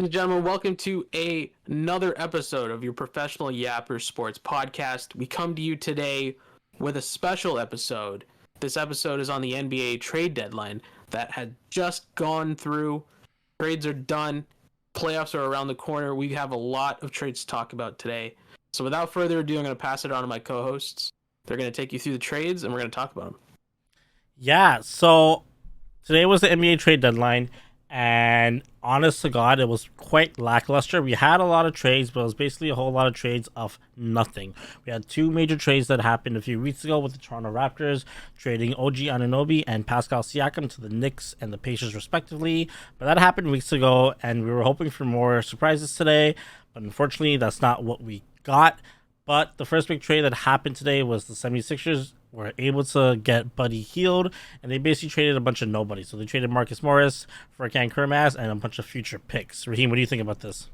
and gentlemen, welcome to another episode of your professional Yappers sports podcast. We come to you today with a special episode. This episode is on the NBA trade deadline that had just gone through. Trades are done. Playoffs are around the corner. We have a lot of trades to talk about today. So without further ado, I'm going to pass it on to my co-hosts. They're going to take you through the trades, and we're going to talk about them. Yeah, so today was the NBA trade deadline, and honest to God, it was quite lackluster. We had a lot of trades, but it was basically a whole lot of trades of nothing. We had two major trades that happened a few weeks ago with the Toronto Raptors, trading OG Anunoby and Pascal Siakam to the Knicks and the Pacers respectively. But that happened weeks ago, and we were hoping for more surprises today, but unfortunately, that's not what we got. But the first big trade that happened today was the 76ers were able to get Buddy Hield, and they basically traded a bunch of nobody. So they traded Marcus Morris for Ken Kermas and a bunch of future picks. Raheem, what do you think about this?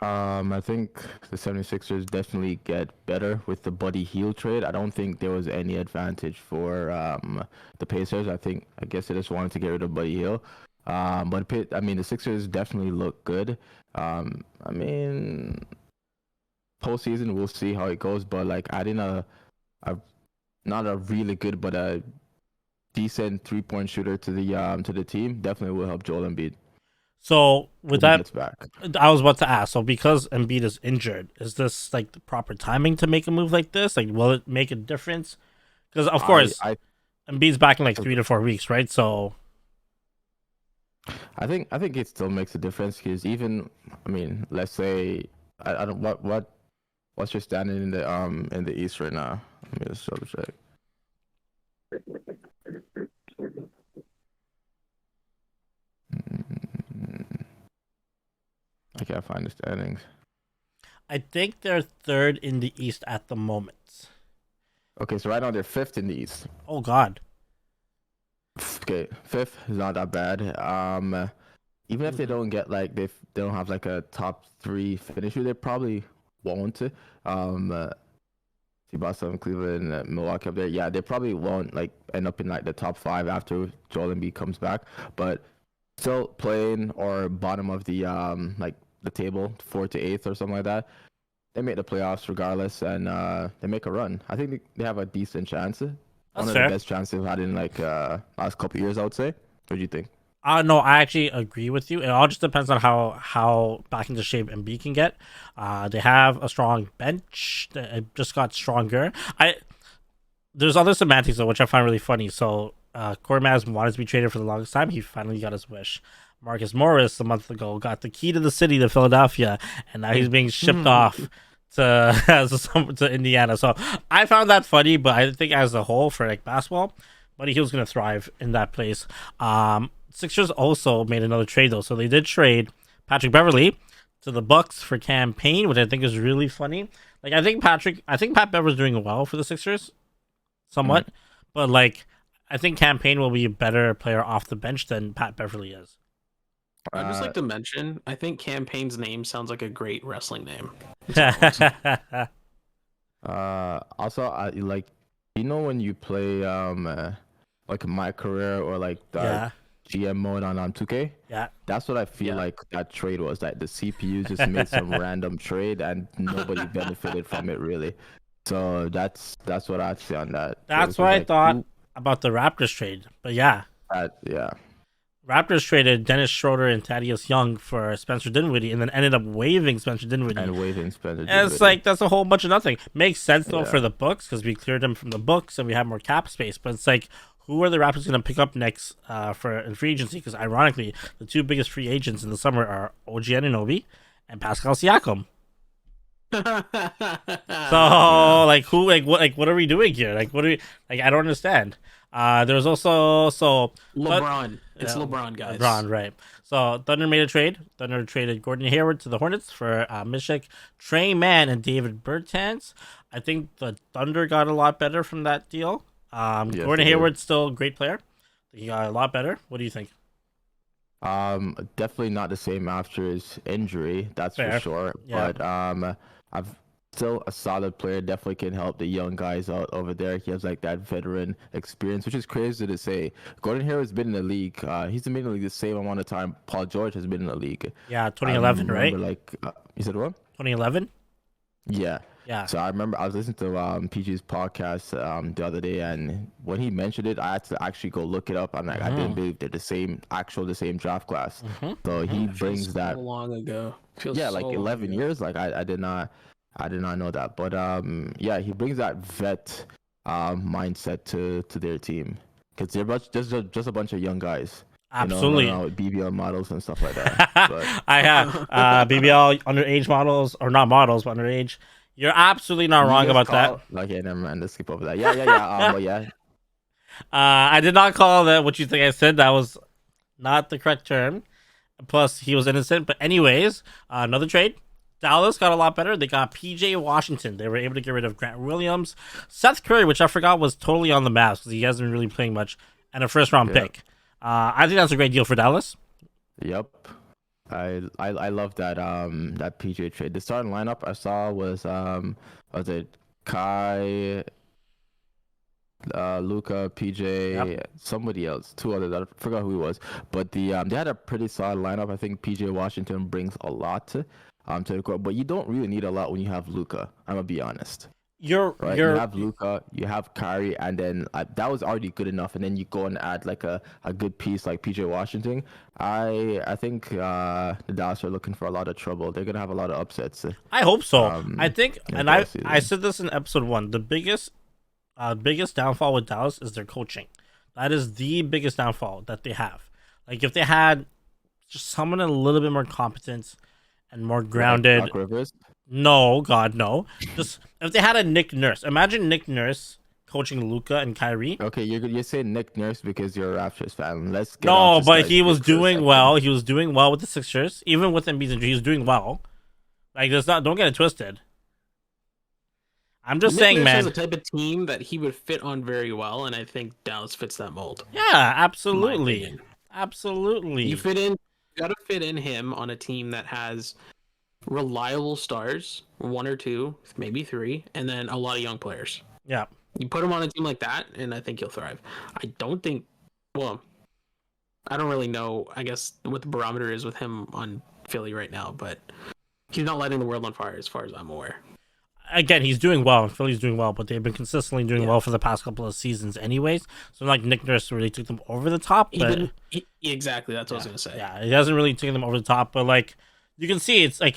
I think the 76ers definitely get better with the Buddy Hield trade. I don't think there was any advantage for the Pacers. I guess they just wanted to get rid of Buddy Hield. The Sixers definitely look good. Postseason, we'll see how it goes. But like adding a not a really good, but a decent 3-point shooter to the team definitely will help Joel Embiid. So with when he that, gets back. I was about to ask. So because Embiid is injured, is this like the proper timing to make a move like this? Like, will it make a difference? Because of course, Embiid's back in like 3 to 4 weeks, right? So I think it still makes a difference because let's say I don't what's your standing in the East right now? Let me just double check. I can't find the standings. I think they're third in the East at the moment. Okay, so right now they're fifth in the East. Oh God. Okay, fifth is not that bad. Even if they don't get they don't have like a top 3 finisher, they probably won't. See Boston, Cleveland, Milwaukee up there. Yeah, they probably won't end up in the top 5 after Joel Embiid comes back. But still playing or bottom of the the table, 4th to 8th or something like that. They make the playoffs regardless, and they make a run. I think they have a decent chance. One of fair. the best chances they've had in last couple of years, I would say. What do you think? No, I actually agree with you. It all just depends on how back into shape Embiid can get. They have a strong bench. It just got stronger. There's other semantics though, which I find really funny. So Corey Maz wanted to be traded for the longest time. He finally got his wish. Marcus Morris a month ago got the key to the city to Philadelphia, and now he's being shipped off to Indiana. So I found that funny, but I think as a whole for basketball, Buddy Hield's gonna thrive in that place. Sixers also made another trade though, so they did trade Patrick Beverley to the Bucks for Cam Payne, which I think is really funny. I think Pat Bever's doing well for the Sixers, somewhat, but I think Cam Payne will be a better player off the bench than Pat Beverley is. I'd just like to mention, I think Cam Payne's name sounds like a great wrestling name. Also, when you play My Career or the GM mode on 2K. Yeah, that's what I feel like that trade was. The CPU just made some random trade and nobody benefited from it really. So that's what I'd say on that. That's what I thought about the Raptors trade. But yeah. Raptors traded Dennis Schroeder and Thaddeus Young for Spencer Dinwiddie and then ended up waiving Spencer Dinwiddie. And it's that's a whole bunch of nothing. Makes sense though for the books because we cleared them from the books and we have more cap space. But it's who are the Raptors going to pick up next in free agency? Because ironically, the 2 biggest free agents in the summer are OG Anunoby and Pascal Siakam. So what are we doing here? What are we I don't understand. There was also LeBron. It's LeBron, guys. LeBron, right? So Thunder made a trade. Thunder traded Gordon Hayward to the Hornets for Mishik, Trey Mann, and David Bertans. I think the Thunder got a lot better from that deal. Gordon Hayward's still a great player. He got a lot better. What do you think? Definitely not the same after his injury. That's for sure. Yeah. But still a solid player. Definitely can help the young guys out over there. He has like that veteran experience, which is crazy to say. Gordon Hayward has been in the league. He's been in the league the same amount of time Paul George has been in the league. Yeah, I 2011, remember right? like you said what? 2011. Yeah. Yeah. So I remember I was listening to PG's podcast the other day, and when he mentioned it, I had to actually go look it up. I'm like, I didn't believe they're the same draft class. So he That feels brings so that, long ago. Feels yeah, so like long 11 ago. years. Like I did not know that. But yeah, he brings that vet mindset to their team because they're just a bunch of young guys, running Absolutely. around with BBL models and stuff like that. But I have BBL underage models, or not models, but underage. You're absolutely not you wrong just about that. call, okay, never mind. Let's skip over that. Yeah. But yeah, I did not call that what you think I said. That was not the correct term. Plus, he was innocent. But anyways, another trade. Dallas got a lot better. They got PJ Washington. They were able to get rid of Grant Williams, Seth Curry, which I forgot was totally on the maps because he hasn't been really playing much, and a first round yeah. pick. I think that's a great deal for Dallas. Yep. I love that PJ trade. The starting lineup I saw was it Kai, Luca, Yep. PJ, somebody else, two others. I forgot who he was, but they had a pretty solid lineup. I think PJ Washington brings a lot to the court, but you don't really need a lot when you have Luca. I'm gonna be honest. Right, you You're have Luca, you have Kyrie, and then that was already good enough. And then you go and add like a good piece like PJ Washington. I think the Dallas are looking for a lot of trouble. They're gonna have a lot of upsets. I hope so. I think, In the and I postseason. said this in episode 1. The biggest downfall with Dallas is their coaching. That is the biggest downfall that they have. Like if they had just someone a little bit more competent and more grounded. Doc Rivers. No, God, no. Just if they had a Nick Nurse. Imagine Nick Nurse coaching Luca and Kyrie. Okay, you're saying Nick Nurse because you're a Raptors fan. Let's get off No, this but guy's he was dick for a doing second. well. He was doing well with the Sixers, even with Embiid's injury. He was doing well. Like, there's not. Don't get it twisted. I'm just Nick saying, Nurse man. is the type of team that he would fit on very well, and I think Dallas fits that mold. Yeah, in my absolutely, opinion. absolutely. You fit in. You got to fit in him on a team that has reliable stars, one or two, maybe three, and then a lot of young players. Yeah. You put him on a team like that, and I think he'll thrive. I don't think. Well, I don't really know. I guess what the barometer is with him on Philly right now, but he's not lighting the world on fire as far as I'm aware. Again, he's doing well. Philly's doing well, but they've been consistently doing Yeah. well for the past couple of seasons, anyways. So, like, Nick Nurse really took them over the top. But Exactly, that's what I was gonna say. yeah, he hasn't really taken them over the top. But like, you can see it's like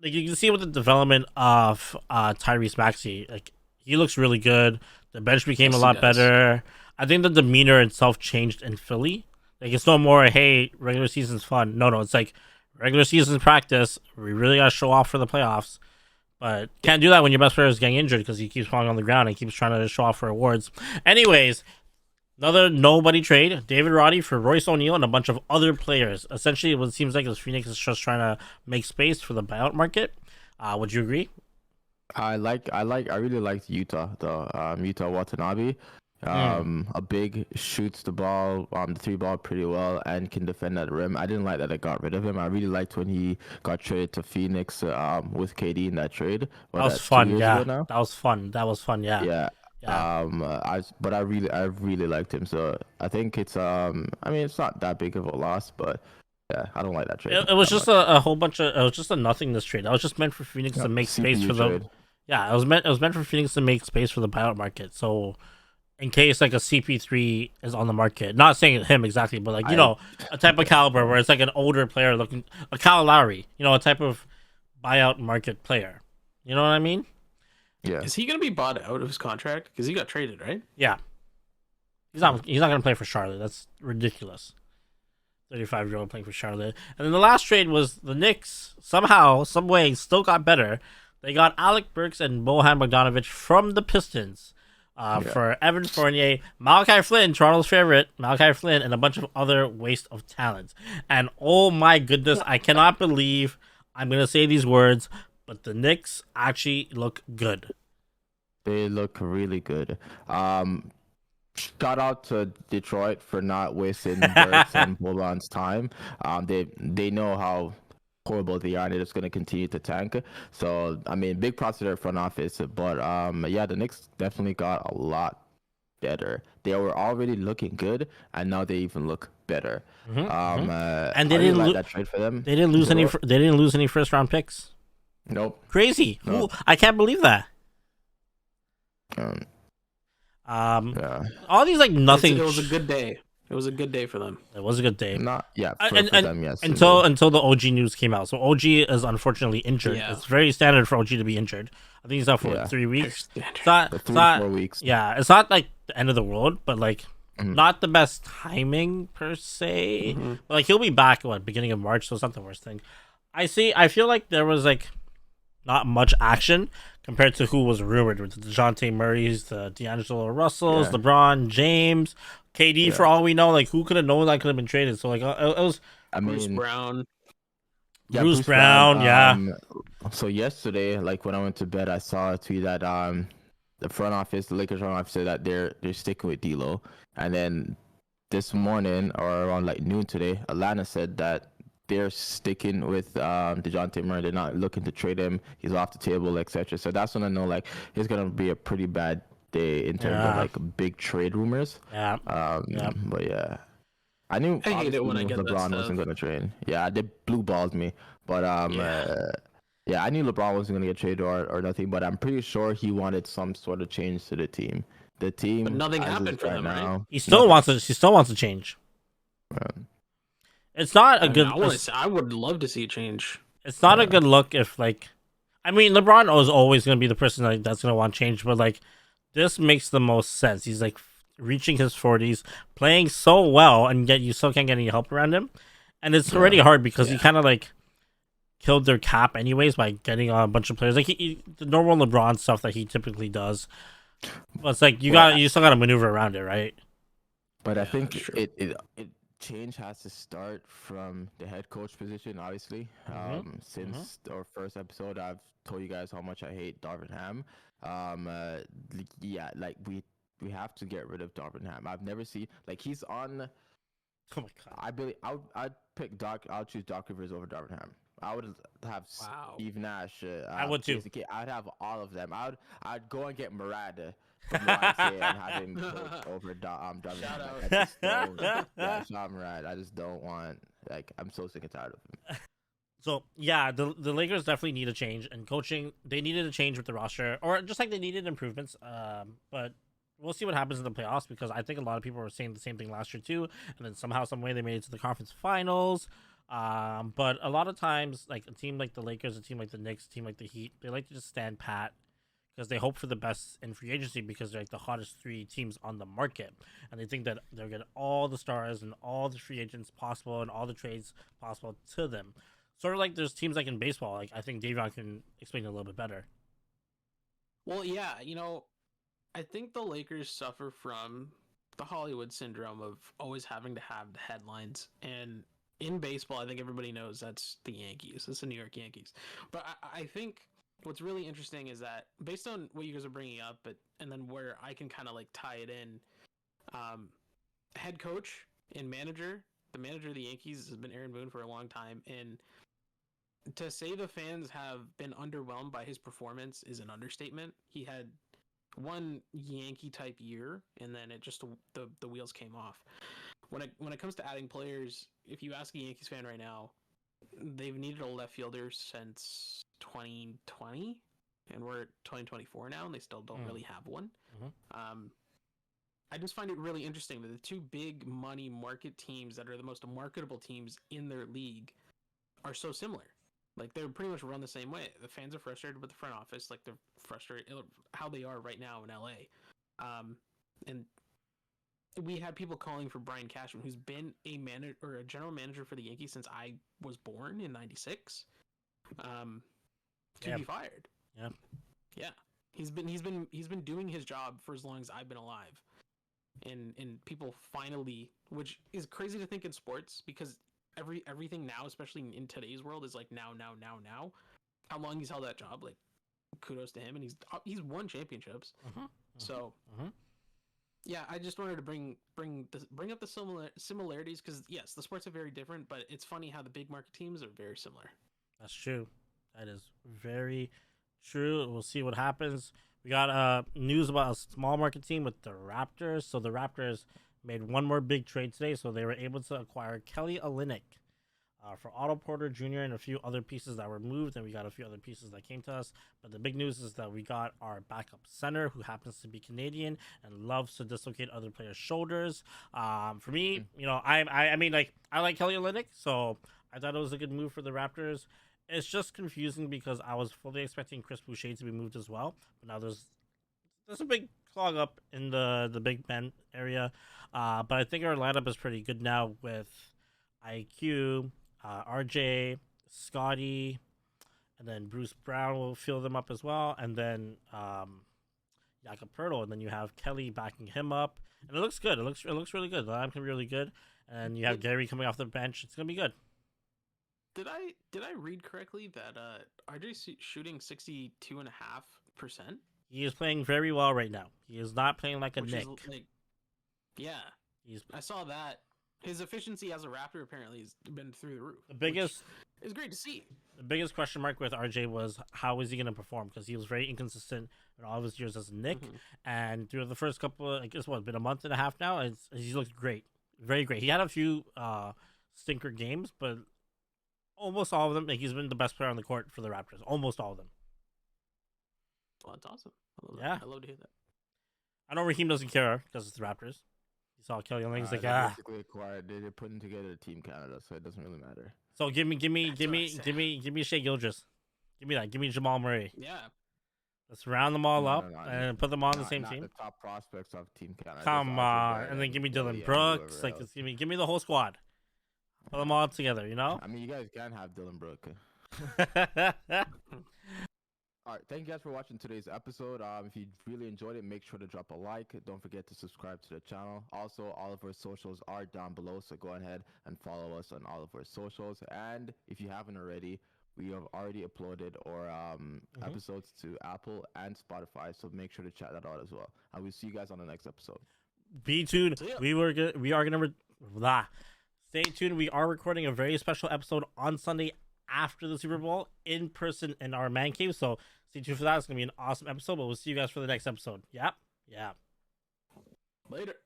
you can see with the development of Tyrese Maxey, like he looks really good. The bench became Yes, a he lot does. better. I think the demeanor itself changed in Philly. Like it's no more, hey, regular season's fun. No, it's like regular season practice. We really gotta show off for the playoffs. But can't do that when your best player is getting injured because he keeps falling on the ground and keeps trying to show off for awards. Anyways, another nobody trade. David Roddy for Royce O'Neal and a bunch of other players. Essentially, what it seems like is Phoenix is just trying to make space for the buyout market. Would you agree? I really liked Utah though. Utah Watanabe. A big shoots the ball, the three ball pretty well and can defend at the rim. I didn't like that I got rid of him. I really liked when he got traded to Phoenix with KD in that trade. That was 2 fun. years Yeah, ago now? that was fun. That was fun. Yeah. Yeah. Yeah. I really liked him. So I think it's I mean it's not that big of a loss, but yeah, I don't like that trade. It was that just much. a whole bunch of. It was just a nothingness trade. That was just meant for Phoenix to make space CPU for the. trade. Yeah, it was meant for Phoenix to make space for the buyout market. So, in case like a CP3 is on the market, not saying him exactly, but like a type of caliber where it's like an older player looking a Kyle Lowry, a type of buyout market player. You know what I mean? Yeah. Is he gonna be bought out of his contract? Because he got traded, right? Yeah. He's not going to play for Charlotte. That's ridiculous. 35-year-old playing for Charlotte. And then the last trade was the Knicks somehow, some way, still got better. They got Alec Burks and Bohan Bogdanovic from the Pistons for Evan Fournier, Malachi Flynn, Toronto's favorite, Malachi Flynn, and a bunch of other waste of talent. And oh my goodness, I cannot believe I'm going to say these words, but the Knicks actually look good. They look really good. Shout out to Detroit for not wasting Burks and Boban's time. They know how horrible they are, and they're just going to continue to tank. So I mean, big props to their front office, but yeah, the Knicks definitely got a lot better. They were already looking good, and now they even look better. And I really like that trade for them. They didn't lose any. They didn't lose any first round picks. Nope. Crazy. Nope. I can't believe that. Yeah. All these like nothing. It was a good day. It was a good day for them. It was a good day. Not yeah for them, yes. Until the OG news came out. So OG is unfortunately injured. Yeah. It's very standard for OG to be injured. I think he's out for 3 weeks. It's not 4 weeks. Yeah, it's not like the end of the world, but like not the best timing per se. But, like he'll be back beginning of March, so it's not the worst thing. I feel like there was like not much action compared to who was rumored with the DeJounte Murrays, the D'Angelo Russells, LeBron James, KD. For all we know, like who could have known that could have been traded? So like it was Bruce Brown. Yeah, Bruce Brown. Yeah. So yesterday, like when I went to bed, I saw a tweet that the front office, the Lakers front office, said that they're sticking with D'Lo, and then this morning or around like noon today, Atlanta said that they're sticking with DeJounte Murray. They're not looking to trade him. He's off the table, etc. So that's when I know like it's gonna be a pretty bad day in terms of like big trade rumors. Yeah. But yeah, I hate it when I get LeBron wasn't gonna trade. Yeah, they blue balled me. But yeah, I knew LeBron wasn't gonna get traded or nothing. But I'm pretty sure he wanted some sort of change to the team. The team, but nothing happened for him, now. Right? He still wants to change. It's not a good. I would love to see a change. It's not a good look if like, I mean, LeBron is always going to be the person that's going to want change, but like, this makes the most sense. He's like reaching his 40s, playing so well, and yet you still can't get any help around him, and it's already hard because he kind of like killed their cap anyways by getting a bunch of players like the normal LeBron stuff that he typically does. But it's like you still got to maneuver around it, right? But I think it change has to start from the head coach position, obviously. Since our first episode, I've told you guys how much I hate Darvin Ham. Yeah, like we have to get rid of Darvin Ham. I've never seen like he's on. Oh my god! I'd pick Doc. I'll choose Doc Rivers over Darvin Ham. I would have Steve Nash. I would too. I'd have all of them. I'd go and get Murad from YMCA and have him coach over Darvin Shout Ham. Yeah, Sean Murad. I just don't want. Like, I'm so sick and tired of him. So yeah, the Lakers definitely need a change, and coaching they needed a change with the roster, or just like they needed improvements. But we'll see what happens in the playoffs because I think a lot of people were saying the same thing last year too, and then somehow, some way, they made it to the conference finals. But a lot of times, like a team like the Lakers, a team like the Knicks, a team like the Heat, they like to just stand pat because they hope for the best in free agency because they're like the hottest 3 teams on the market, and they think that they'll get all the stars and all the free agents possible and all the trades possible to them. Sort of like there's teams like in baseball. Like I think Davion can explain it a little bit better. Well, yeah, I think the Lakers suffer from the Hollywood syndrome of always having to have the headlines. And in baseball, I think everybody knows that's the Yankees. That's the New York Yankees. But I think what's really interesting is that based on what you guys are bringing up, and then where I can kind of like tie it in, head coach and manager, the manager of the Yankees has been Aaron Boone for a long time. And to say the fans have been underwhelmed by his performance is an understatement. He had one Yankee type year, and then it just the wheels came off. When it comes to adding players, if you ask a Yankees fan right now, they've needed a left fielder since 2020, and we're at 2024 now, and they still don't really have one. I just find it really interesting that the 2 big money market teams that are the most marketable teams in their league are so similar. Like, they're pretty much run the same way. The fans are frustrated with the front office, like they're frustrated how they are right now in LA. And we had people calling for Brian Cashman, who's been a manager or a general manager for the Yankees since I was born in '96, to be fired. Yeah. He's been doing his job for as long as I've been alive, and people finally, which is crazy to think in sports because everything now, especially in today's world, is like now. How long he's held that job, like kudos to him, and he's won championships. So yeah, I just wanted to bring up the similarities because yes, the sports are very different, but it's funny how the big market teams are very similar. That's true. That is very true. We'll see what happens. We got news about a small market team with the Raptors. So the Raptors made one more big trade today. So they were able to acquire Kelly Olynyk for Otto Porter Jr. and a few other pieces that were moved, and we got a few other pieces that came to us. But the big news is that we got our backup center, who happens to be Canadian and loves to dislocate other players' shoulders. For me, I mean, like, I like Kelly Olynyk, so I thought it was a good move for the Raptors. It's just confusing because I was fully expecting Chris Boucher to be moved as well, but now there's a big clog up in the Big Ben area. But I think our lineup is pretty good now with IQ, RJ, Scotty, and then Bruce Brown will fill them up as well, and then Jakob Pertl, and then you have Kelly backing him up, and it looks good. It looks really good. The lineup can be really good, and you have Gary coming off the bench. It's gonna be good. Did I read correctly that RJ's shooting 62.5%? He is playing very well right now. He is not playing like a Which Nick. is like, yeah, I saw that. His efficiency as a Raptor apparently has been through the roof. The biggest is great to see. The biggest question mark with RJ was how is he going to perform, because he was very inconsistent in all of his years as a Nick, and through the first couple of, I guess what, been a month and a half now, he looked great, very great. He had a few stinker games, but almost all of them, like, he's been the best player on the court for the Raptors. Almost all of them. Well, that's awesome. I love to hear that. I know Raheem doesn't care because it's the Raptors. He saw Kelly Olynyk, he's like, basically acquired. They're putting together Team Canada, so it doesn't really matter. So give me Shea Gilgeous. Give me that. Give me Jamal Murray. Yeah. Let's round them all up and put them on the same team. The top prospects of Team Canada. Come on, and then give me Dylan Brooks. Like, give me the whole squad. Put them all together, you know. I mean, you guys can have Dylan Brooks. All right, thank you guys for watching today's episode. If you really enjoyed it, make sure to drop a like. Don't forget to subscribe to the channel. Also, all of our socials are down below, so go ahead and follow us on all of our socials. And if you haven't already, we have already uploaded our episodes to Apple and Spotify, so make sure to check that out as well. And we'll see you guys on the next episode. Be tuned. Stay tuned. We are recording a very special episode on Sunday after the Super Bowl in person in our man cave, so stay tuned for that. It's gonna be an awesome episode, but we'll see you guys for the next episode. Yeah. Later.